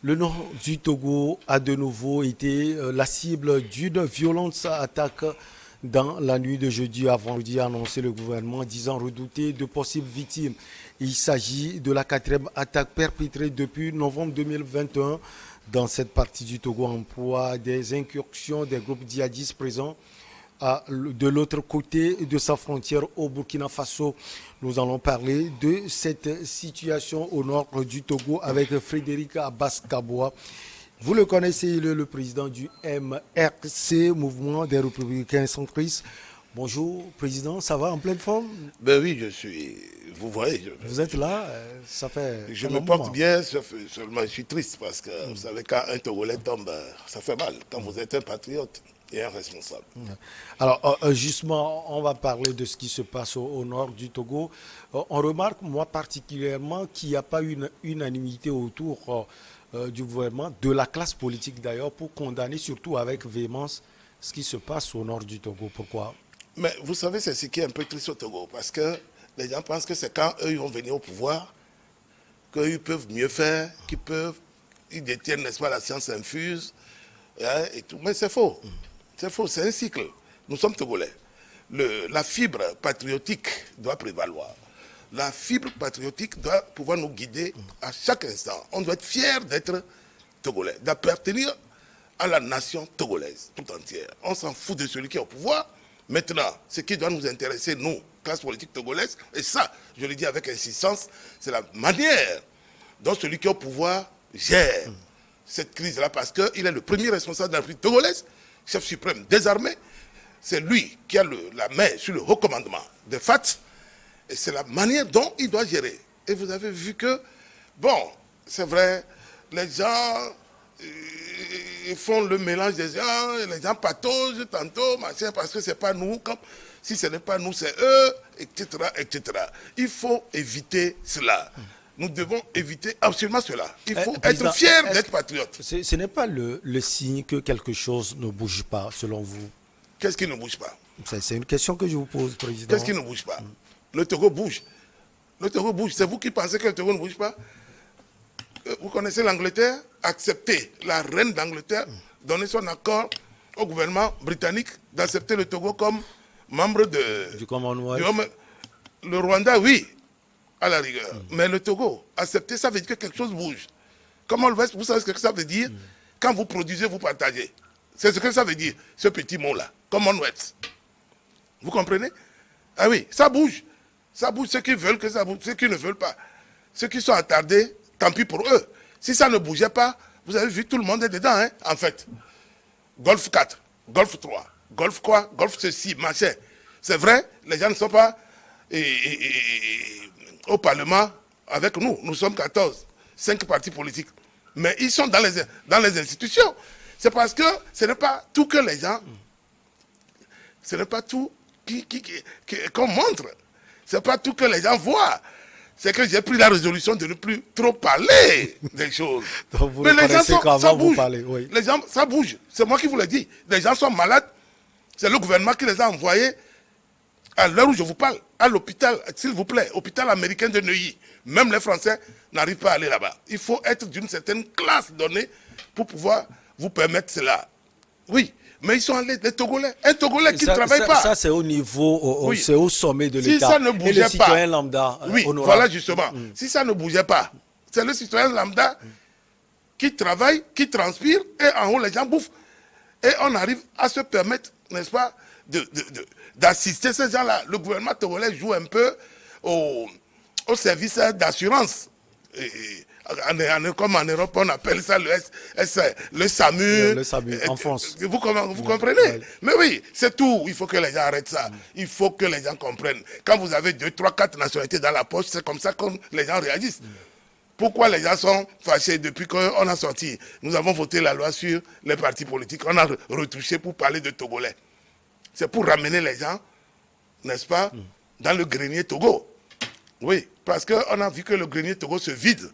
Le nord du Togo a de nouveau été la cible d'une violente attaque dans la nuit de jeudi à vendredi, a annoncé le gouvernement, disant redouter de possibles victimes. Il s'agit de la quatrième attaque perpétrée depuis novembre 2021 dans cette partie du Togo en proie des incursions des groupes djihadistes présents de l'autre côté de sa frontière au Burkina Faso. Nous allons parler de cette situation au nord du Togo avec Frédéric Abbas-Kaboua. Vous le connaissez, il est le président du MRC, Mouvement des Républicains Centristes. Bonjour, président, ça va en pleine forme? Ben oui, je suis. Vous voyez. Vous êtes là, ça fait. Je me porte bien, seulement je suis triste parce que vous savez, quand un Togolais tombe, ça fait mal. Quand vous êtes un patriote et un responsable. Alors, justement, on va parler de ce qui se passe au nord du Togo. On remarque, moi particulièrement, qu'il n'y a pas une unanimité autour du gouvernement, de la classe politique d'ailleurs, pour condamner surtout avec véhémence ce qui se passe au nord du Togo. Pourquoi? Mais vous savez, c'est ce qui est un peu triste au Togo, parce que les gens pensent que c'est quand eux ils vont venir au pouvoir, qu'ils peuvent mieux faire, ils détiennent, n'est-ce pas, la science infuse, et tout. Mais c'est faux. C'est faux, c'est un cycle. Nous sommes Togolais. La fibre patriotique doit prévaloir. La fibre patriotique doit pouvoir nous guider à chaque instant. On doit être fier d'être Togolais, d'appartenir à la nation togolaise tout entière. On s'en fout de celui qui est au pouvoir. Maintenant, ce qui doit nous intéresser, nous, classe politique togolaise, et ça, je le dis avec insistance, c'est la manière dont celui qui est au pouvoir gère cette crise-là, parce qu'il est le premier responsable de la République togolaise, chef suprême des armées. C'est lui qui a la main sur le haut commandement de FAT, et c'est la manière dont il doit gérer. Et vous avez vu que, bon, c'est vrai, les gens ils font le mélange des gens, les gens pataugent tantôt, machin, parce que c'est pas nous, comme si ce n'est pas nous, c'est eux, etc., etc. Il faut éviter cela. Nous devons éviter absolument cela. Il faut être fier d'être patriote. Ce n'est pas le signe que quelque chose ne bouge pas, selon vous? Qu'est-ce qui ne bouge pas? C'est une question que je vous pose, président. Qu'est-ce qui ne bouge pas? Le Togo bouge. Le Togo bouge. C'est vous qui pensez que le Togo ne bouge pas? Vous connaissez l'Angleterre? Accepter la reine d'Angleterre, donner son accord au gouvernement britannique d'accepter le Togo comme membre du Commonwealth. Le Rwanda, oui, à la rigueur. Mais le Togo, accepter, ça veut dire que quelque chose bouge. Commonwealth, vous savez ce que ça veut dire? Quand vous produisez, vous partagez. C'est ce que ça veut dire, ce petit mot-là. Commonwealth. Vous comprenez? Ah oui, ça bouge. Ça bouge, ceux qui veulent que ça bouge, ceux qui ne veulent pas. Ceux qui sont attardés, tant pis pour eux. Si ça ne bougeait pas, vous avez vu, tout le monde est dedans, hein, en fait. Golfe 4, Golfe 3, Golfe quoi, Golfe ceci, machin. C'est vrai, les gens ne sont pas au Parlement avec nous. Nous sommes 14, 5 partis politiques. Mais ils sont dans les institutions. C'est parce que ce n'est pas tout que les gens... Ce n'est pas tout qu'on montre. Ce n'est pas tout que les gens voient. C'est que j'ai pris la résolution de ne plus trop parler des choses. Donc vous mais les gens ça bouge. Oui. Les gens, ça bouge. C'est moi qui vous le dis. Les gens sont malades. C'est le gouvernement qui les a envoyés à l'heure où je vous parle, à l'hôpital, s'il vous plaît, hôpital américain de Neuilly. Même les Français n'arrivent pas à aller là-bas. Il faut être d'une certaine classe donnée pour pouvoir vous permettre cela. Oui. Mais ils sont allés, les Togolais. Un Togolais qui ne travaille pas. Ça, c'est au niveau, oui. C'est au sommet de l'État. Si ça ne bougeait et le citoyen lambda, oui, honorable. Voilà justement. Si ça ne bougeait pas, c'est le citoyen lambda qui travaille, qui transpire, et en haut, les gens bouffent. Et on arrive à se permettre, n'est-ce pas, d'assister ces gens-là. Le gouvernement togolais joue un peu au service d'assurance. Comme en Europe, on appelle ça le SAMU. Le SAMU, en France. Vous comprenez? Ouais. Mais oui, c'est tout. Il faut que les gens arrêtent ça. Il faut que les gens comprennent. Quand vous avez 2, 3, 4 nationalités dans la poche, c'est comme ça que les gens réagissent. Pourquoi les gens sont fâchés depuis qu'on a sorti? Nous avons voté la loi sur les partis politiques. On a retouché pour parler de Togolais. C'est pour ramener les gens, n'est-ce pas, dans le grenier Togo. Oui, parce qu'on a vu que le grenier Togo se vide.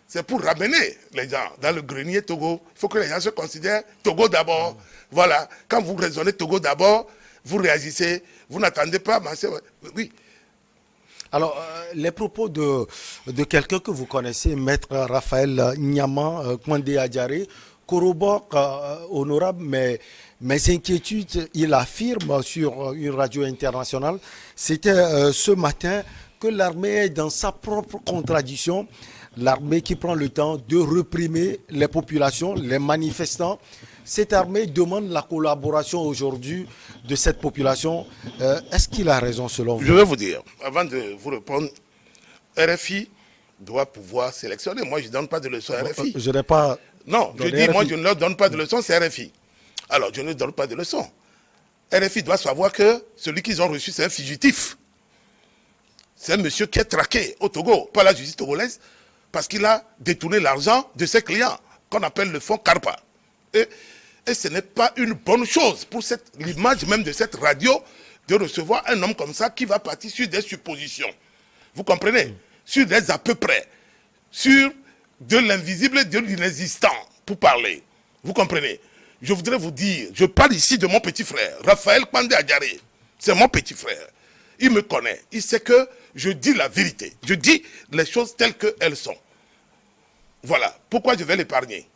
C'est pour ramener les gens dans le grenier Togo. Il faut que les gens se considèrent Togo d'abord. Voilà. Quand vous raisonnez Togo d'abord, vous réagissez. Vous n'attendez pas. Oui. Alors, les propos de quelqu'un que vous connaissez, Maître Raphaël Nyama Kwande Adjaré, corroborent, honorable, mes inquiétudes. Il affirme sur une radio internationale, c'était ce matin, que l'armée est dans sa propre contradiction. L'armée qui prend le temps de réprimer les populations, les manifestants. Cette armée demande la collaboration aujourd'hui de cette population. Est-ce qu'il a raison selon vous? Je vais vous dire, avant de vous répondre, RFI doit pouvoir sélectionner. Moi, je ne donne pas de leçons à RFI. Je n'ai pas... Non, je dis, moi, je ne leur donne pas de leçons, c'est RFI. Alors, je ne donne pas de leçons. RFI doit savoir que celui qu'ils ont reçu, c'est un fugitif. C'est un monsieur qui est traqué au Togo, par la justice togolaise, parce qu'il a détourné l'argent de ses clients, qu'on appelle le fonds Carpa. Et ce n'est pas une bonne chose pour l'image même de cette radio de recevoir un homme comme ça qui va partir sur des suppositions. Vous comprenez? Sur des à peu près. Sur de l'invisible et de l'inexistant, pour parler. Vous comprenez? Je voudrais vous dire, je parle ici de mon petit frère, Raphaël Kwande Adjaré. C'est mon petit frère. Il me connaît. Il sait que je dis la vérité. Je dis les choses telles qu'elles sont. Voilà. Pourquoi je vais l'épargner?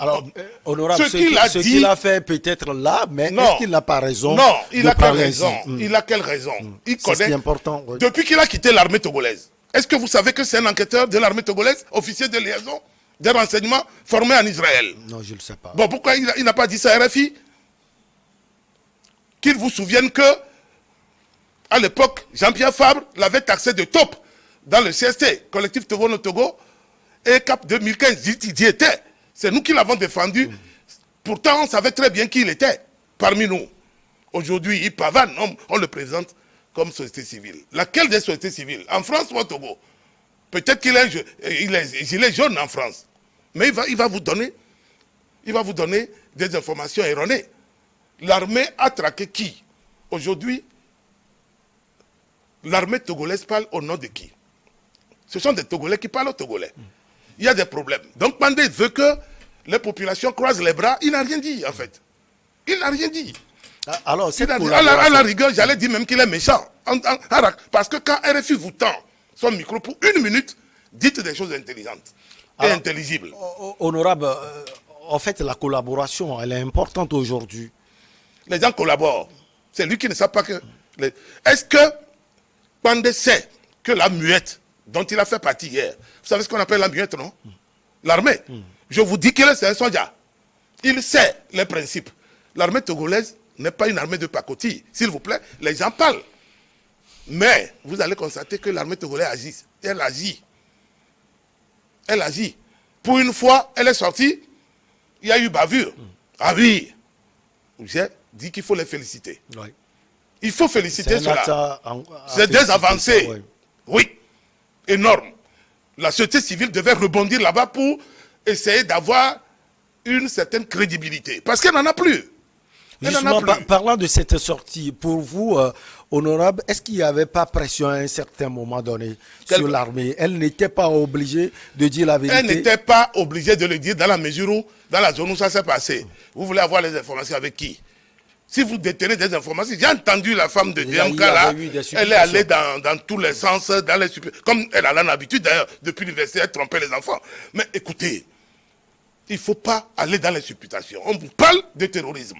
Alors, honorable, ce qu'il a fait peut-être là, mais est-ce qu'il n'a pas raison? Non, il a quelle raison? Il a quelle raison? Il connaît. C'est ce qui est important. Oui. Depuis qu'il a quitté l'armée togolaise, est-ce que vous savez que c'est un enquêteur de l'armée togolaise, officier de liaison, des renseignements formé en Israël? Non, je ne le sais pas. Bon, pourquoi il n'a pas dit ça à RFI? Qu'il vous souvienne que, à l'époque, Jean-Pierre Fabre l'avait taxé de top dans le CST, collectif Togo, et Cap 2015, il y était. C'est nous qui l'avons défendu. Pourtant, on savait très bien qui il était parmi nous. Aujourd'hui, il pavane, on le présente comme société civile. Laquelle des sociétés civiles? En France ou au Togo? Peut-être qu'il est gilet jaune en France. Mais il va vous donner des informations erronées. L'armée a traqué qui? Aujourd'hui, l'armée togolaise parle au nom de qui? Ce sont des Togolais qui parlent au Togolais. Il y a des problèmes. Donc, Kwande veut que les populations croisent les bras. Il n'a rien dit, en fait. Il n'a rien dit. Alors, à la rigueur, j'allais dire même qu'il est méchant. Parce que quand RFI vous tend son micro pour 1 minute, dites des choses intelligentes et intelligibles. Honorable, en fait, la collaboration, elle est importante aujourd'hui. Les gens collaborent. C'est lui qui ne sait pas que... Est-ce que Kwande sait que la muette dont il a fait partie hier, vous savez ce qu'on appelle la muette, non? L'armée. Je vous dis qu'il est un soldat. Il sait les principes. L'armée togolaise n'est pas une armée de pacotille. S'il vous plaît, les gens parlent. Mais vous allez constater que l'armée togolaise agit. Elle agit. Elle agit. Pour une fois, elle est sortie. Il y a eu bavure. Ah oui. J'ai dit qu'il faut les féliciter. Oui. Il faut féliciter cela. C'est des avancées. Oui. Oui. Énorme. La société civile devait rebondir là-bas pour essayer d'avoir une certaine crédibilité. Parce qu'elle n'en a plus. Justement, parlant de cette sortie, pour vous, honorable, est-ce qu'il n'y avait pas pression à un certain moment donné sur l'armée? Elle n'était pas obligée de dire la vérité? Elle n'était pas obligée de le dire dans la mesure où, dans la zone où ça s'est passé. Vous voulez avoir les informations avec qui? Si vous détenez des informations, j'ai entendu la femme de DMK là, elle est allée dans tous les sens, dans les comme elle a l'habitude d'ailleurs, depuis l'université, elle trompait les enfants. Mais écoutez, il ne faut pas aller dans les supputations. On vous parle de terrorisme.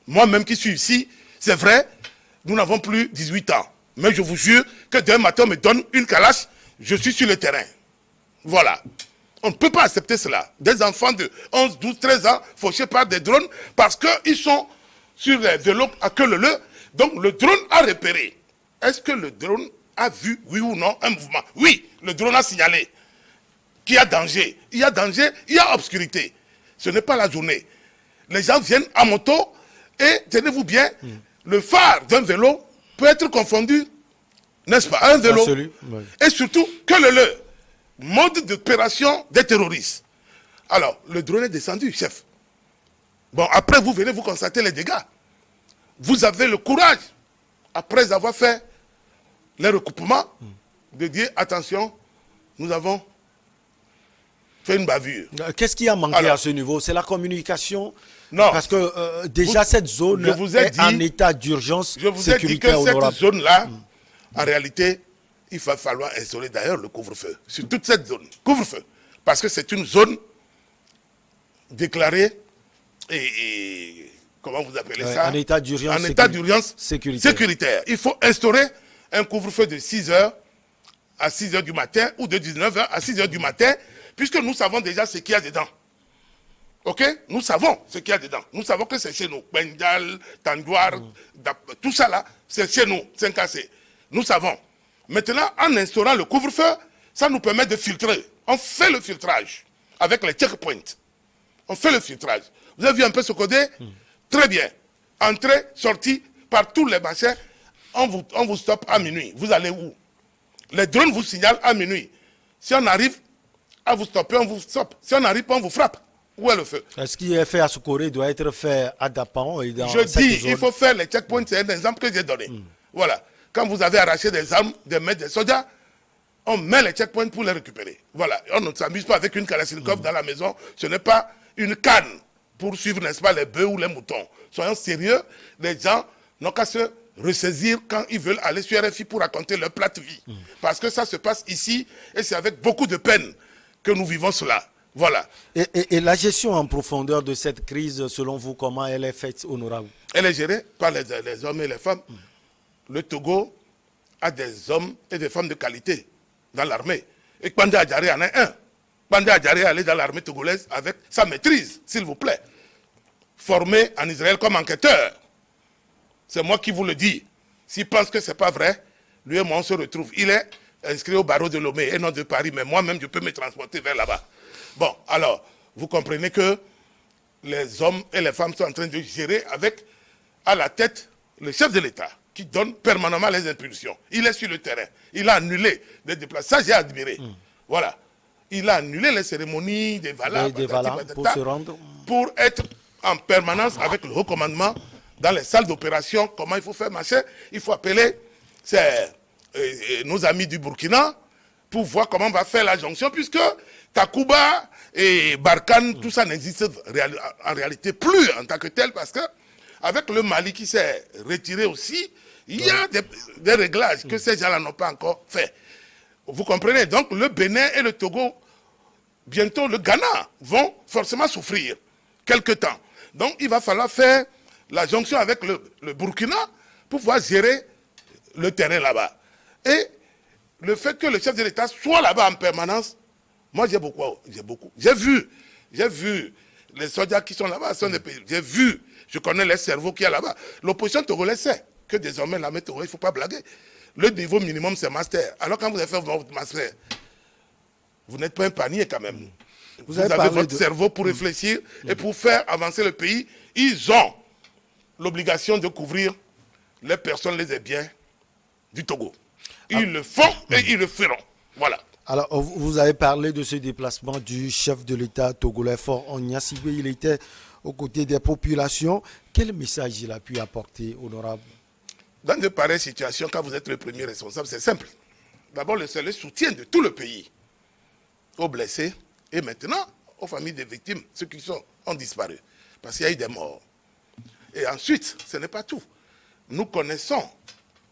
Moi-même qui suis ici, c'est vrai, nous n'avons plus 18 ans. Mais je vous jure que demain matin, on me donne une calache, je suis sur le terrain. Voilà. On ne peut pas accepter cela. Des enfants de 11, 12, 13 ans fauchés par des drones parce qu'ils sont sur les vélos à queue leu. Donc le drone a repéré. Est-ce que le drone a vu, oui ou non, un mouvement? Oui, le drone a signalé qu'il y a danger. Il y a danger, il y a obscurité. Ce n'est pas la journée. Les gens viennent à moto et, tenez-vous bien, le phare d'un vélo peut être confondu, n'est-ce pas, un vélo. Oui. Et surtout, que le mode d'opération des terroristes. Alors, le drone est descendu, chef. Bon, après, vous venez vous constater les dégâts. Vous avez le courage, après avoir fait les recoupements, de dire, attention, nous avons fait une bavure. Qu'est-ce qui a manqué à ce niveau? C'est la communication? Non. Parce que déjà, cette zone est en état d'urgence sécuritaire. Je vous ai dit que cette zone-là, en réalité, il va falloir instaurer d'ailleurs le couvre-feu sur toute cette zone. Couvre-feu. Parce que c'est une zone déclarée et comment vous appelez ça? En état d'urgence. En état d'urgence sécuritaire. Il faut instaurer un couvre-feu de 6h à 6h du matin ou de 19h à 6h du matin, puisque nous savons déjà ce qu'il y a dedans. Ok? Nous savons ce qu'il y a dedans. Nous savons que c'est chez nous. Bendal, Tandouar, tout ça là, c'est chez nous, 5AC. Nous savons. Maintenant, en instaurant le couvre-feu, ça nous permet de filtrer. On fait le filtrage avec les checkpoints. On fait le filtrage. Vous avez vu un peu ce codé? Très bien. Entrée, sortie, par tous les machins, on vous stoppe à minuit. Vous allez où? Les drones vous signalent à minuit. Si on arrive à vous stopper, on vous stoppe. Si on n'arrive pas, on vous frappe. Où est le feu? Ce qui est fait à Soukoré doit être fait à Dapan et dans Je dis, zone. il faut faire les checkpoints. C'est un exemple que j'ai donné. Voilà. Quand vous avez arraché des armes, des maîtres, des soldats, on met les checkpoints pour les récupérer. Voilà. On ne s'amuse pas avec une Kalachnikov dans la maison. Ce n'est pas une canne pour suivre, n'est-ce pas, les bœufs ou les moutons. Soyons sérieux. Les gens n'ont qu'à se ressaisir quand ils veulent aller sur RFI pour raconter leur plate vie. Parce que ça se passe ici et c'est avec beaucoup de peine que nous vivons cela. Voilà. Et la gestion en profondeur de cette crise, selon vous, comment elle est faite, honorable? Elle est gérée par les hommes et les femmes. Le Togo a des hommes et des femmes de qualité dans l'armée. Et Kwanda Adjaré en est un. Kwanda Adjaré est allé dans l'armée togolaise avec sa maîtrise, s'il vous plaît. Formé en Israël comme enquêteur. C'est moi qui vous le dis. S'il pense que ce n'est pas vrai, lui et moi on se retrouve. Il est inscrit au barreau de Lomé et non de Paris, mais moi-même je peux me transporter vers là-bas. Bon, alors, vous comprenez que les hommes et les femmes sont en train de gérer avec, à la tête, le chef de l'État, qui donne permanemment les impulsions. Il est sur le terrain. Il a annulé des déplacements. Ça, j'ai admiré. Voilà. Il a annulé les cérémonies des Valas, pour se rendre. Pour être en permanence avec le haut commandement dans les salles d'opération. Comment il faut faire machin? Il faut appeler nos amis du Burkina pour voir comment on va faire la jonction, puisque Takuba et Barkhane, tout ça n'existe en réalité plus en tant que tel, parce que avec le Mali qui s'est retiré aussi, il y a des réglages que ces gens-là n'ont pas encore fait. Vous comprenez? Donc le Bénin et le Togo, bientôt le Ghana, vont forcément souffrir quelque temps. Donc il va falloir faire la jonction avec le Burkina pour pouvoir gérer le terrain là-bas. Et le fait que le chef de l'État soit là-bas en permanence, moi j'ai beaucoup. J'ai vu les soldats qui sont là-bas, j'ai vu, je connais les cerveaux qu'il y a là-bas. L'opposition togolaise sait que désormais l'armée togolaise, il ne faut pas blaguer. Le niveau minimum c'est master. Alors quand vous avez fait votre master, vous n'êtes pas un panier quand même. Vous avez votre cerveau pour réfléchir et pour faire avancer le pays. Ils ont l'obligation de couvrir les personnes, les biens du Togo. Ils le font et ils le feront. Voilà. Alors, vous avez parlé de ce déplacement du chef de l'État togolais, Faure Gnassingbé. Il était aux côtés des populations. Quel message il a pu apporter, honorable? Dans de pareilles situations, quand vous êtes le premier responsable, c'est simple. D'abord, c'est le soutien de tout le pays aux blessés et maintenant aux familles des victimes, ceux qui ont disparu. Parce qu'il y a eu des morts. Et ensuite, ce n'est pas tout. Nous connaissons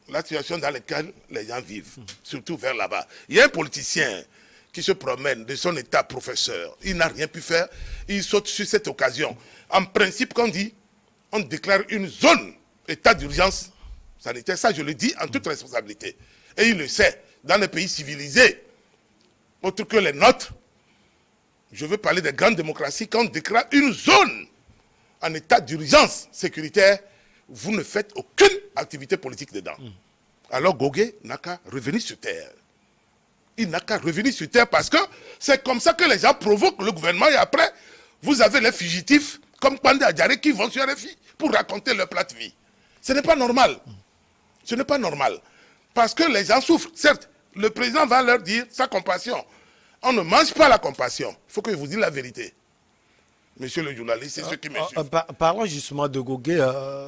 la situation dans laquelle les gens vivent, surtout vers là-bas. Il y a un politicien qui se promène de son état professeur. Il n'a rien pu faire. Il saute sur cette occasion. En principe, quand on dit, on déclare une zone, état d'urgence sanitaire. Ça, je le dis en toute responsabilité. Et il le sait. Dans les pays civilisés, autres que les nôtres, je veux parler des grandes démocraties, quand on déclare une zone en état d'urgence sécuritaire, vous ne faites aucune activité politique dedans. Alors Gogué n'a qu'à revenir sur terre. Il n'a qu'à revenir sur terre parce que c'est comme ça que les gens provoquent le gouvernement et après, vous avez les fugitifs comme Kwanda Adjaré qui vont sur RFI pour raconter leur plate vie. Ce n'est pas normal. Ce n'est pas normal. Parce que les gens souffrent. Certes, le président va leur dire sa compassion. On ne mange pas la compassion. Il faut que je vous dise la vérité. Monsieur le journaliste, c'est ce qui me suit. Parlons justement de Gogué.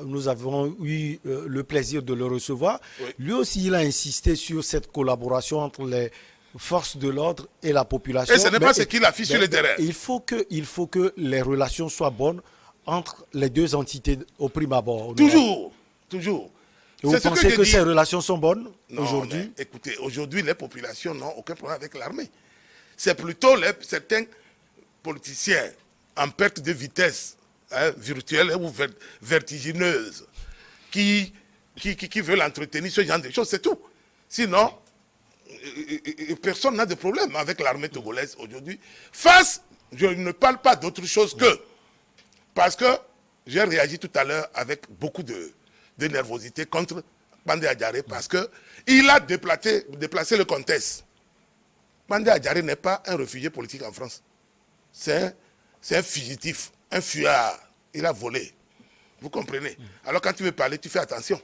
Nous avons eu le plaisir de le recevoir. Oui. Lui aussi, il a insisté sur cette collaboration entre les forces de l'ordre et la population. Et ce n'est pas ce qu'il affiche sur le terrain. Il faut que les relations soient bonnes entre les deux entités au prime abord. Toujours, toujours. Vous C'est ce pensez je que dis. ces relations sont bonnes aujourd'hui? Écoutez, aujourd'hui, les populations n'ont aucun problème avec l'armée. C'est plutôt certains politiciens en perte de vitesse virtuelle ou vertigineuse qui veulent entretenir ce genre de choses, c'est tout. Sinon, personne n'a de problème avec l'armée togolaise aujourd'hui. Je ne parle pas d'autre chose que, parce que j'ai réagi tout à l'heure avec beaucoup de nervosité contre Bandé Adjaré, parce qu'il a déplacé le contexte. Bandé Adjaré n'est pas un réfugié politique en France. C'est un fugitif, un fuyard. Il a volé. Vous comprenez? Alors quand tu veux parler, tu fais attention.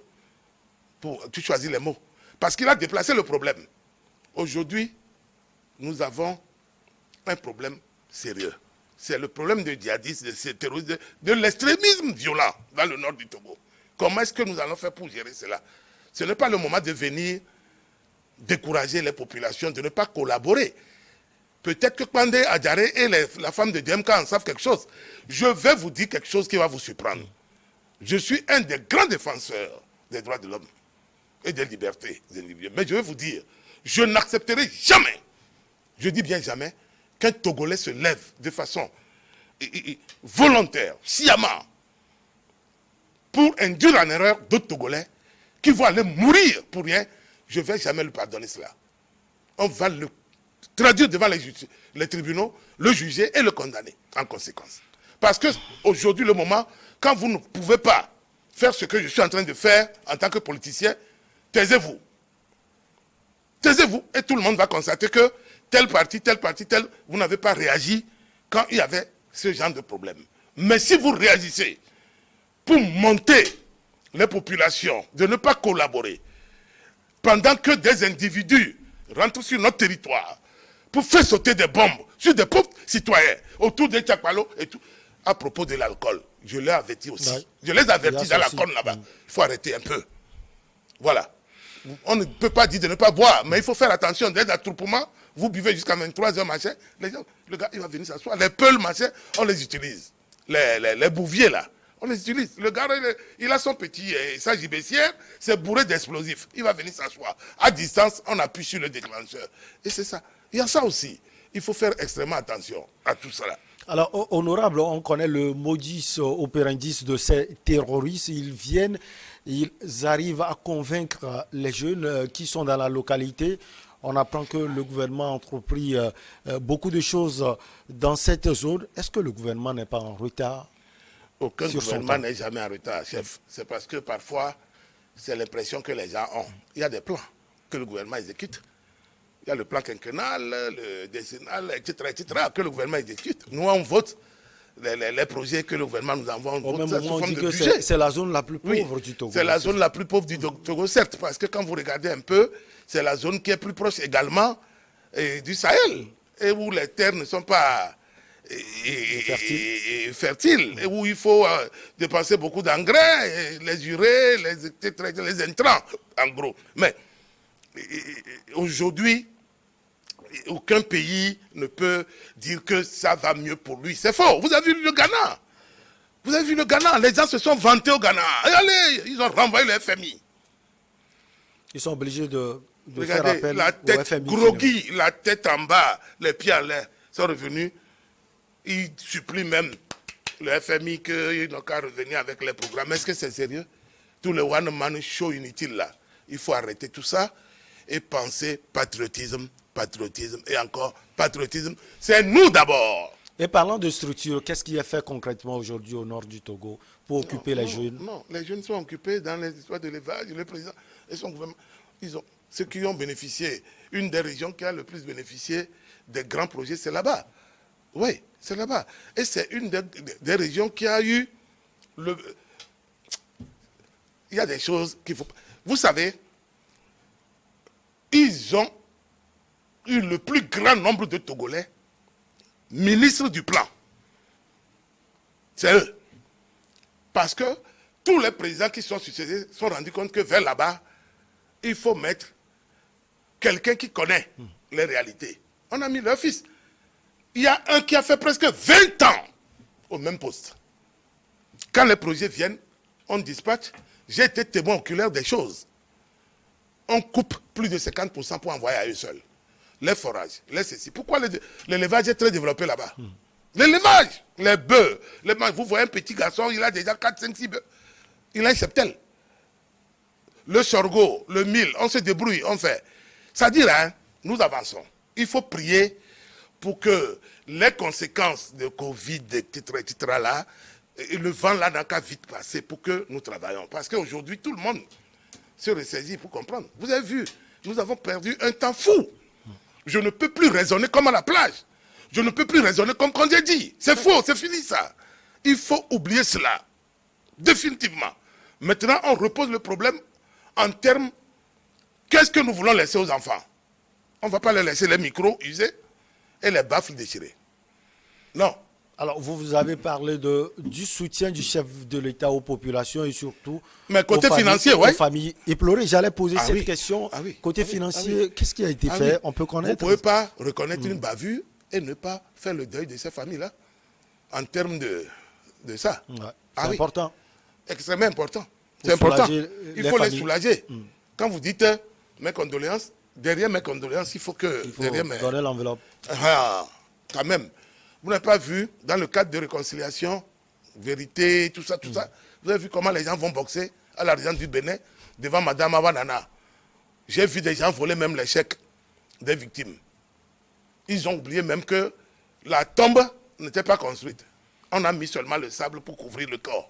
Tu choisis les mots. Parce qu'il a déplacé le problème. Aujourd'hui, nous avons un problème sérieux. C'est le problème du djihadisme, de terrorisme, de l'extrémisme violent dans le nord du Togo. Comment est-ce que nous allons faire pour gérer cela? Ce n'est pas le moment de venir décourager les populations, de ne pas collaborer. Peut-être que Bandé Adjaré et la femme de DMK en savent quelque chose. Je vais vous dire quelque chose qui va vous surprendre. Je suis un des grands défenseurs des droits de l'homme et des libertés individuelles. Mais je vais vous dire, je n'accepterai jamais, je dis bien jamais, qu'un Togolais se lève de façon volontaire, sciemment, pour induire en erreur d'autres Togolais qui vont aller mourir pour rien. Je ne vais jamais lui pardonner cela. On va le traduire devant les tribunaux, le juger et le condamner en conséquence. Parce qu'aujourd'hui, le moment, quand vous ne pouvez pas faire ce que je suis en train de faire en tant que politicien, taisez-vous. Taisez-vous et tout le monde va constater que tel parti, vous n'avez pas réagi quand il y avait ce genre de problème. Mais si vous réagissez pour monter les populations, de ne pas collaborer, pendant que des individus rentrent sur notre territoire pour faire sauter des bombes sur des pauvres citoyens autour des Tchakpalo et tout. À propos de l'alcool, je l'ai averti aussi. Ouais. Je les avertis dans la corne là-bas. Il faut arrêter un peu. Voilà. On ne peut pas dire de ne pas boire, mais il faut faire attention. Dès l'attroupement, vous buvez jusqu'à 23h, machin. Le gars, il va venir s'asseoir. Les peuls, machin, on les utilise. Les bouviers, là, on les utilise. Le gars, il a son petit sa gibecière, c'est bourré d'explosifs. Il va venir s'asseoir. À distance, on appuie sur le déclencheur. Et c'est ça. Il y a ça aussi. Il faut faire extrêmement attention à tout cela. Alors, honorable, on connaît le modus operandi de ces terroristes. Ils arrivent à convaincre les jeunes qui sont dans la localité. On apprend que le gouvernement a entrepris beaucoup de choses dans cette zone. Est-ce que le gouvernement n'est pas en retard? Aucun gouvernement n'est jamais en retard, chef. C'est parce que parfois, c'est l'impression que les gens ont. Il y a des plans que le gouvernement exécute. Il y a le plan quinquennal, le décennal, etc., que le gouvernement exécute. Nous, on vote les projets que le gouvernement nous envoie. Au même moment, on dit que c'est la zone la plus pauvre du Togo. C'est la zone la plus pauvre du Togo, certes, parce que quand vous regardez un peu, c'est la zone qui est plus proche également du Sahel, et où les terres ne sont pas fertiles, et où il faut dépenser beaucoup d'engrais, les urées, les intrants, en gros. Mais aujourd'hui, aucun pays ne peut dire que ça va mieux pour lui. C'est faux. Vous avez vu le Ghana. Vous avez vu le Ghana. Les gens se sont vantés au Ghana. Et allez, ils ont renvoyé le FMI. Ils sont obligés de regardez, faire appel la tête au FMI. Groggy, la tête en bas, les pieds en l'air, sont revenus. Ils supplient même le FMI qu'ils n'ont qu'à revenir avec les programmes. Est-ce que c'est sérieux? Tout le one-man show inutile là. Il faut arrêter tout ça et penser patriotisme et encore patriotisme. C'est nous d'abord. Et parlant de structure, qu'est-ce qui est fait concrètement aujourd'hui au nord du Togo pour occuper les jeunes? Non, les jeunes sont occupés dans les histoires de l'élevage. Le président et son gouvernement, ceux qui ont bénéficié, une des régions qui a le plus bénéficié des grands projets, c'est là-bas. Oui, c'est là-bas. Et c'est une des régions qui a eu il y a des choses qu'il faut... Vous savez, ils ont eu le plus grand nombre de Togolais ministres du plan. C'est eux. Parce que tous les présidents qui sont succédés se sont rendus compte que vers là-bas, il faut mettre quelqu'un qui connaît les réalités. On a mis leur fils. Il y a un qui a fait presque 20 ans au même poste. Quand les projets viennent, on dispatche J'ai été témoin oculaire des choses. On coupe plus de 50% pour envoyer à eux seuls. Les forages, les ceci. Pourquoi l'élevage est très développé là-bas? L'élevage, les bœufs. Vous voyez un petit garçon, il a déjà 4, 5, 6 bœufs. Il a un cheptel. Le sorgho, le mil, on se débrouille, on fait. C'est-à-dire, hein, nous avançons. Il faut prier pour que les conséquences de Covid, etc., là, et le vent là n'a qu'à vite passer pour que nous travaillons. Parce qu'aujourd'hui, tout le monde se ressaisit pour comprendre. Vous avez vu, nous avons perdu un temps fou. Je ne peux plus raisonner comme à la plage. Je ne peux plus raisonner comme quand j'ai dit. C'est faux, c'est fini ça. Il faut oublier cela. Définitivement. Maintenant, on repose le problème en termes, qu'est-ce que nous voulons laisser aux enfants? On ne va pas leur laisser les micros usés et les baffles déchirés. Non. Alors, vous avez parlé du soutien du chef de l'État aux populations et surtout mais côté financier, aux familles éplorées. J'allais poser cette question. Côté financier, qu'est-ce qui a été fait? On peut connaître. Vous ne pouvez pas reconnaître une bavure et ne pas faire le deuil de ces familles-là en termes de ça. Ouais, c'est important. Extrêmement important. C'est important. Il faut les soulager. Quand vous dites mes condoléances, derrière mes condoléances, il faut donner l'enveloppe. Quand même. Vous n'avez pas vu, dans le cadre de réconciliation, vérité, tout ça, vous avez vu comment les gens vont boxer à l'argent du Bénin devant Madame Awanana. J'ai vu des gens voler même les chèques des victimes. Ils ont oublié même que la tombe n'était pas construite. On a mis seulement le sable pour couvrir le corps.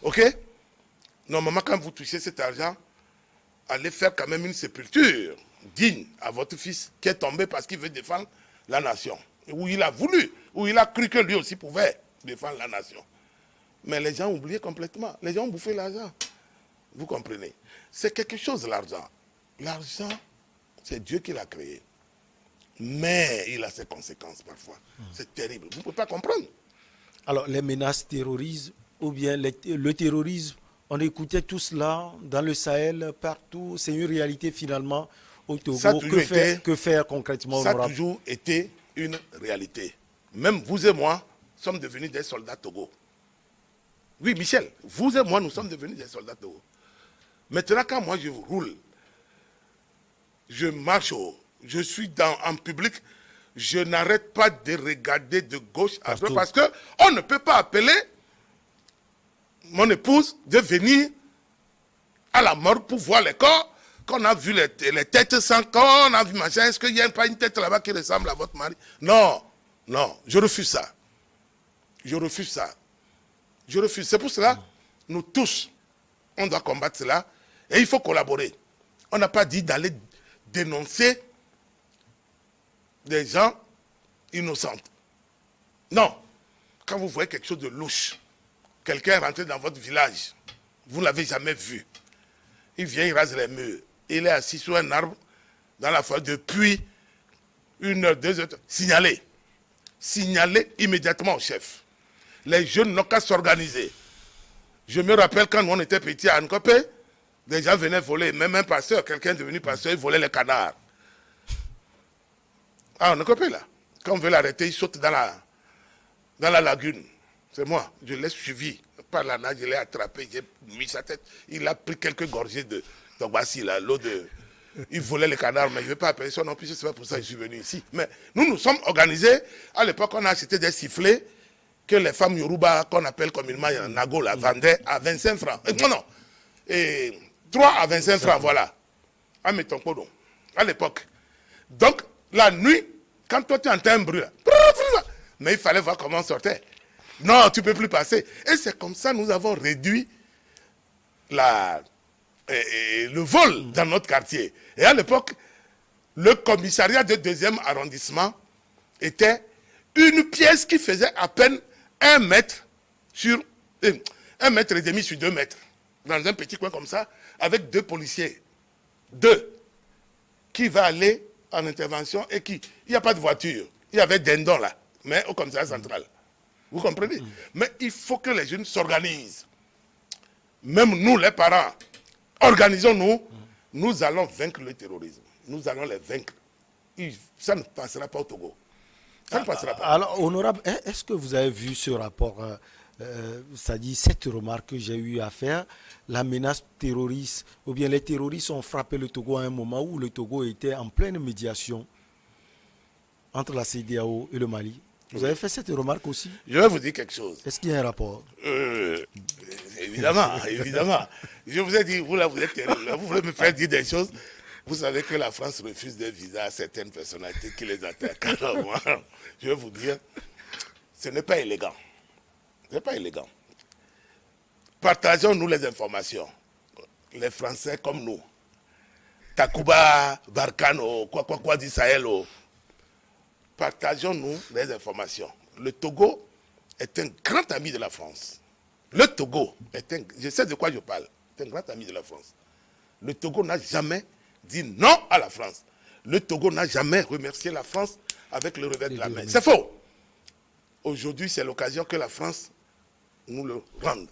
OK? Normalement, quand vous touchez cet argent, allez faire quand même une sépulture digne à votre fils qui est tombé parce qu'il veut défendre la nation. Où il a voulu, où il a cru que lui aussi pouvait défendre la nation. Mais les gens ont oublié complètement. Les gens ont bouffé l'argent. Vous comprenez? C'est quelque chose, l'argent. L'argent, c'est Dieu qui l'a créé. Mais il a ses conséquences parfois. C'est terrible. Vous ne pouvez pas comprendre. Alors, les menaces terroristes ou bien le terrorisme, on écoutait tout cela dans le Sahel, partout. C'est une réalité finalement au Togo. Que faire concrètement? Ça a toujours été une réalité. Même vous et moi sommes devenus des soldats Togo. Oui, Michel, vous et moi, nous sommes devenus des soldats Togo. Maintenant, quand moi je roule, je marche, je suis en public, je n'arrête pas de regarder de gauche à droite parce qu'on ne peut pas appeler mon épouse de venir à la mort pour voir les corps. Qu'on a vu les têtes sans corps, on a vu machin, est-ce qu'il n'y a pas une tête là-bas qui ressemble à votre mari? Non, non, je refuse ça. Je refuse ça. Je refuse. C'est pour cela, nous tous, on doit combattre cela et il faut collaborer. On n'a pas dit d'aller dénoncer des gens innocents. Non. Quand vous voyez quelque chose de louche, quelqu'un est rentré dans votre village, vous ne l'avez jamais vu. Il vient, il rase les murs. Il est assis sur un arbre dans la forêt depuis 1 heure, 2 heures. Signalez. Signalez immédiatement au chef. Les jeunes n'ont qu'à s'organiser. Je me rappelle quand on était petits à Nkopé, des gens venaient voler, même un pasteur, quelqu'un est devenu pasteur, il volait les canards. Ah, Nkopé là. Quand on veut l'arrêter, il saute dans la lagune. C'est moi, je l'ai suivi. Par la nage, je l'ai attrapé, j'ai mis sa tête. Il a pris quelques gorgées de voici là, l'eau de... Il volait les canards, mais je ne vais pas appeler ça non plus, c'est pas pour ça que je suis venu ici. Mais nous nous sommes organisés. À l'époque, on a acheté des sifflets que les femmes Yoruba, qu'on appelle communément Nago, là, vendaient à 25 francs. Non. Et 3 à 25 francs, voilà. À Metonkodo, à l'époque. Donc, la nuit, quand toi tu entends un bruit, là, mais il fallait voir comment on sortait. Non, tu ne peux plus passer. Et c'est comme ça que nous avons réduit le vol dans notre quartier. Et à l'époque, le commissariat de 2e arrondissement était une pièce qui faisait à peine 1 mètre sur 1 mètre et demi sur 2 mètres. Dans un petit coin comme ça, avec 2 policiers. 2 qui va aller en intervention et qui... Il n'y a pas de voiture. Il y avait Dendon là, mais au commissariat central. Vous comprenez? Mais il faut que les jeunes s'organisent. Même nous, les parents, organisons-nous. Nous allons vaincre le terrorisme. Nous allons les vaincre. Ça ne passera pas au Togo. Ça ne passera pas. Alors, honorable, est-ce que vous avez vu ce rapport c'est-à-dire cette remarque que j'ai eu à faire, la menace terroriste, ou bien les terroristes ont frappé le Togo à un moment où le Togo était en pleine médiation entre la CEDEAO et le Mali. Vous avez fait cette remarque aussi? Je vais vous dire quelque chose. Est-ce qu'il y a un rapport? Évidemment, évidemment. Je vous ai dit, vous là, vous êtes terrible. Vous voulez me faire dire des choses. Vous savez que la France refuse des visas à certaines personnalités qui les attaquent. Alors, moi, je vais vous dire, ce n'est pas élégant. Ce n'est pas élégant. Partageons-nous les informations. Les Français comme nous. Takuba, Barkano, quoi dit Sahel. Partageons-nous les informations. Le Togo est un grand ami de la France. Le Togo je sais de quoi je parle, est un grand ami de la France. Le Togo n'a jamais dit non à la France. Le Togo n'a jamais remercié la France avec le revers de la main. C'est faux. Aujourd'hui, c'est l'occasion que la France nous le rende.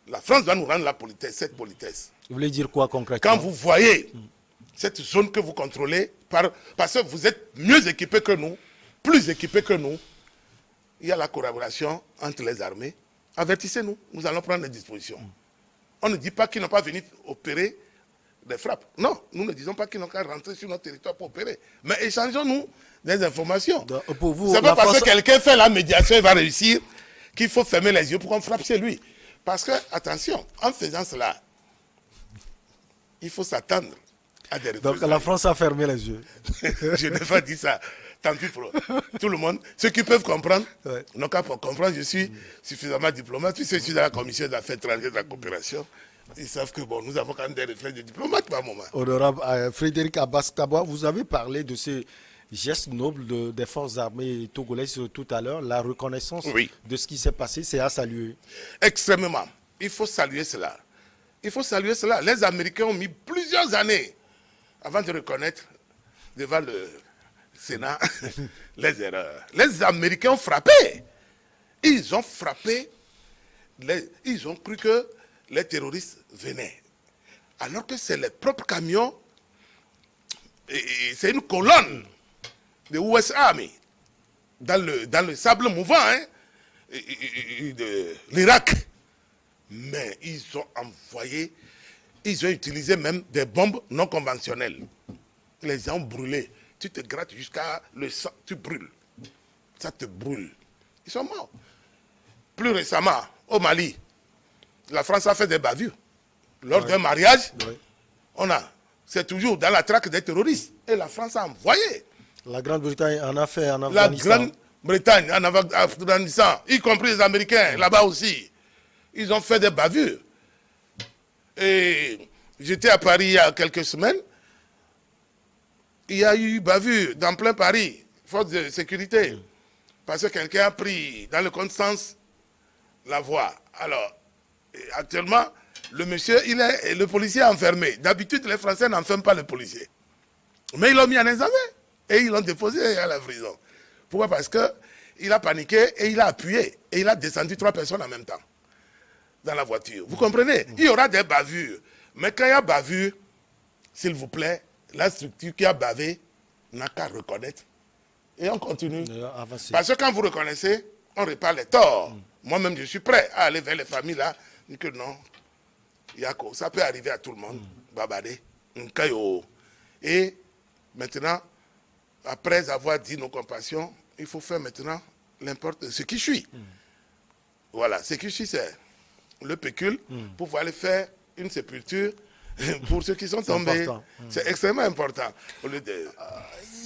La France doit nous rendre la politesse, cette politesse. Vous voulez dire quoi concrètement? Quand vous voyez cette zone que vous contrôlez, parce que vous êtes mieux équipés que nous, plus équipés que nous, il y a la collaboration entre les armées. Avertissez-nous, nous allons prendre des dispositions. On ne dit pas qu'ils n'ont pas venu opérer des frappes. Non, nous ne disons pas qu'ils n'ont qu'à rentrer sur notre territoire pour opérer. Mais échangeons-nous des informations. Pour vous, c'est pas parce que quelqu'un fait la médiation et va réussir qu'il faut fermer les yeux pour qu'on frappe chez lui. Parce que, attention, en faisant cela, il faut s'attendre à des représailles. Donc la France a fermé les yeux. Je n'ai pas dit ça. Tant pis pour tout le monde. Ceux qui peuvent comprendre, n'ont qu'à comprendre. Je suis suffisamment diplomate. Puisque je suis dans la commission des affaires étrangères de la coopération. Ils savent que bon, nous avons quand même des réflexes de diplomate par moment. Honorable Frédéric Abbas-Kabwa, vous avez parlé de ces gestes nobles des forces armées togolaises tout à l'heure. La reconnaissance de ce qui s'est passé, c'est à saluer. Extrêmement. Il faut saluer cela. Il faut saluer cela. Les Américains ont mis plusieurs années avant de reconnaître devant le Sénat les erreurs. Les Américains ont frappé. Ils ont frappé. Ils ont cru que les terroristes venaient. Alors que c'est les propres camions. C'est une colonne de US Army dans le sable mouvant de l'Irak. Mais ils ont envoyé, ils ont utilisé même des bombes non conventionnelles. Les gens ont brûlé. Tu te grattes jusqu'à le sang, tu brûles. Ça te brûle. Ils sont morts. Plus récemment, au Mali, la France a fait des bavures. Lors d'un mariage, c'est toujours dans la traque des terroristes. Et la France a envoyé. La Grande-Bretagne en a fait en Afghanistan. La Grande-Bretagne en Afghanistan, y compris les Américains, là-bas aussi. Ils ont fait des bavures. Et j'étais à Paris il y a quelques semaines. Il y a eu bavure dans plein Paris, force de sécurité. Parce que quelqu'un a pris dans le Constance la voie. Alors, actuellement, le policier est enfermé. D'habitude, les Français n'enferment pas le policier. Mais ils l'ont mis en examen et ils l'ont déposé à la prison. Pourquoi? Parce qu'il a paniqué et il a appuyé. Et il a descendu 3 personnes en même temps dans la voiture. Vous comprenez? Il y aura des bavures. Mais quand il y a bavure, s'il vous plaît, la structure qui a bavé n'a qu'à reconnaître. Et on continue. Parce que quand vous reconnaissez, on répare les torts. Moi-même, je suis prêt à aller vers les familles là. Dit que non, Yako, ça peut arriver à tout le monde. Babade, Nkayo. Et maintenant, après avoir dit nos compassions, il faut faire maintenant ce qui suit. Voilà, ce qui suit, c'est le pécule pour pouvoir aller faire une sépulture pour ceux qui sont tombés. C'est extrêmement important.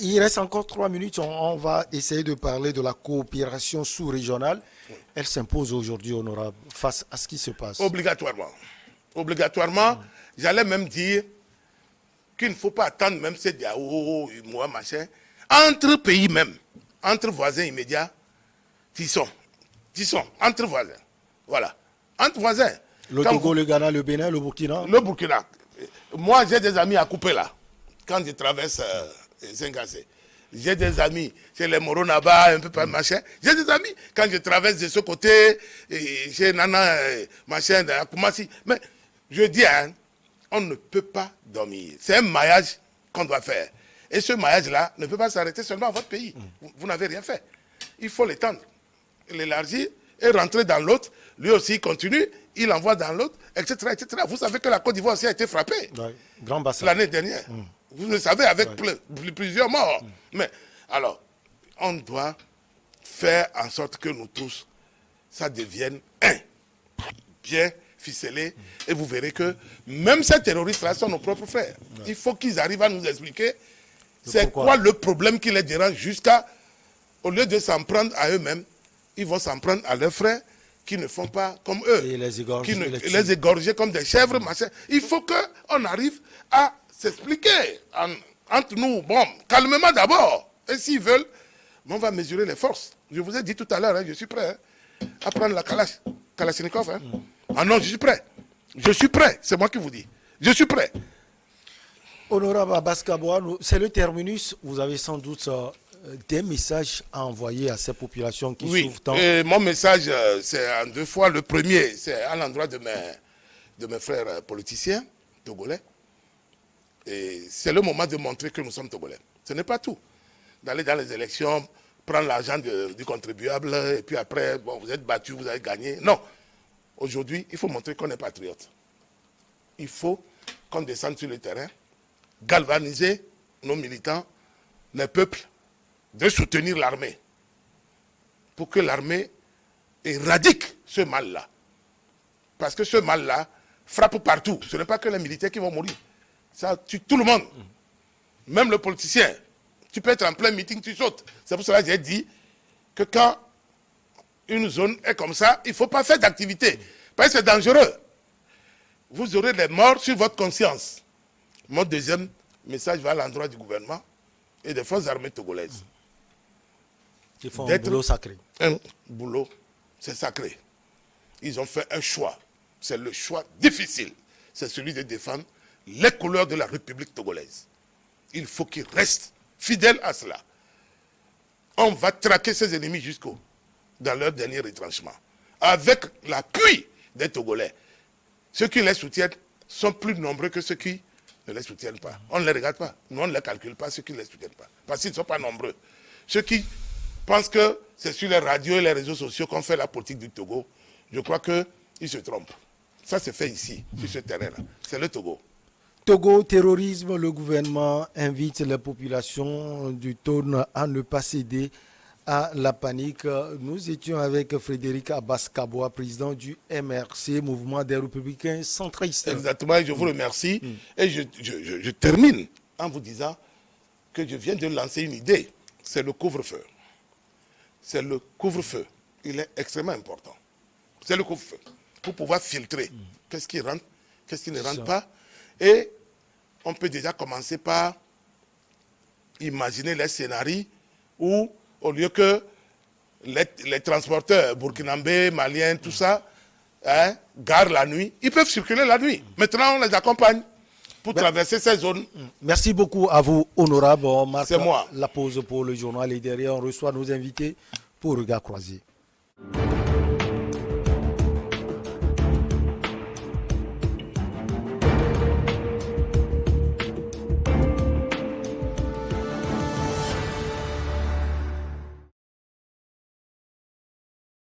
Il reste encore 3 minutes. On va essayer de parler de la coopération sous-régionale. Elle s'impose aujourd'hui, honorable, face à ce qui se passe. Obligatoirement. Obligatoirement. J'allais même dire qu'il ne faut pas attendre même ces diaos, moi, machin. Entre pays même, entre voisins immédiats, tissons, entre voisins. Voilà. Entre voisins. Le Togo, le Ghana, le Bénin, le Burkina. Le Burkina. Moi, j'ai des amis à couper là, quand je traverse Sengassé. J'ai des amis chez les Moronaba, un peu par machin. J'ai des amis quand je traverse de ce côté, chez Nana, machin, à Koumassi. Mais je dis, on ne peut pas dormir. C'est un maillage qu'on doit faire. Et ce maillage-là ne peut pas s'arrêter seulement à votre pays. Vous n'avez rien fait. Il faut l'étendre, l'élargir et rentrer dans l'autre. Lui aussi, il continue, il envoie dans l'autre, etc., etc. Vous savez que la Côte d'Ivoire aussi a été frappée Grand bassin. l'année dernière. Vous le savez, avec plusieurs morts. Mais alors, on doit faire en sorte que nous tous, ça devienne bien ficelé. Et vous verrez que même ces terroristes-là sont nos propres frères. Il faut qu'ils arrivent à nous expliquer c'est quoi le problème qui les dérange jusqu'à, au lieu de s'en prendre à eux-mêmes, ils vont s'en prendre à leurs frères qui ne font pas comme eux. Et les égorger. Les égorger comme des chèvres, machin. Il faut qu'on arrive à s'expliquer entre nous. Bon, calmement d'abord. Et s'ils veulent, on va mesurer les forces. Je vous ai dit tout à l'heure, je suis prêt à prendre la Kalachnikov. Ah non, je suis prêt. Je suis prêt. C'est moi qui vous dis. Je suis prêt. Honorable Abbas Kaboa, c'est le terminus. Vous avez sans doute des messages à envoyer à ces populations qui souffrent tant. Et mon message, c'est en deux fois. Le premier, c'est à l'endroit de mes frères politiciens togolais. Et c'est le moment de montrer que nous sommes togolais. Ce n'est pas tout. D'aller dans les élections, prendre l'argent du contribuable, et puis après, bon, vous êtes battu, vous avez gagné. Non. Aujourd'hui, il faut montrer qu'on est patriote. Il faut qu'on descende sur le terrain, galvaniser nos militants, les peuples, de soutenir l'armée. Pour que l'armée éradique ce mal-là. Parce que ce mal-là frappe partout. Ce n'est pas que les militaires qui vont mourir. Ça tue tout le monde. Même le politicien. Tu peux être en plein meeting, tu sautes. C'est pour cela que j'ai dit que quand une zone est comme ça, il ne faut pas faire d'activité. Parce que c'est dangereux. Vous aurez des morts sur votre conscience. Mon deuxième message va à l'endroit du gouvernement et des forces armées togolaises. Ils font un boulot sacré. Un boulot, c'est sacré. Ils ont fait un choix. C'est le choix difficile. C'est celui de défendre les couleurs de la République togolaise. Il faut qu'ils restent fidèles à cela. On va traquer ces ennemis dans leur dernier retranchement. Avec l'appui des Togolais. Ceux qui les soutiennent sont plus nombreux que ceux qui ne les soutiennent pas. On ne les regarde pas. Nous, on ne les calcule pas, ceux qui ne les soutiennent pas. Parce qu'ils ne sont pas nombreux. Ceux qui pensent que c'est sur les radios et les réseaux sociaux qu'on fait la politique du Togo, je crois qu'ils se trompent. Ça se fait ici, sur ce terrain-là. C'est le Togo. Togo, terrorisme, le gouvernement invite les populations du Tone à ne pas céder à la panique. Nous étions avec Frédéric Abbas Kaboa, président du MRC, Mouvement des Républicains Centristes. Exactement, et je vous remercie. Et je termine en vous disant que je viens de lancer une idée. C'est le couvre-feu. C'est le couvre-feu. Il est extrêmement important. C'est le couvre-feu. Pour pouvoir filtrer qu'est-ce qui rentre, qu'est-ce qui ne rentre pas. Et on peut déjà commencer par imaginer les scénarios où, au lieu que les transporteurs burkinabés, maliens, tout ça, garent la nuit, ils peuvent circuler la nuit. Maintenant, on les accompagne pour traverser ces zones. Merci beaucoup à vous, honorable. C'est moi. La pause pour le journal et derrière, on reçoit nos invités pour Regard Croisé.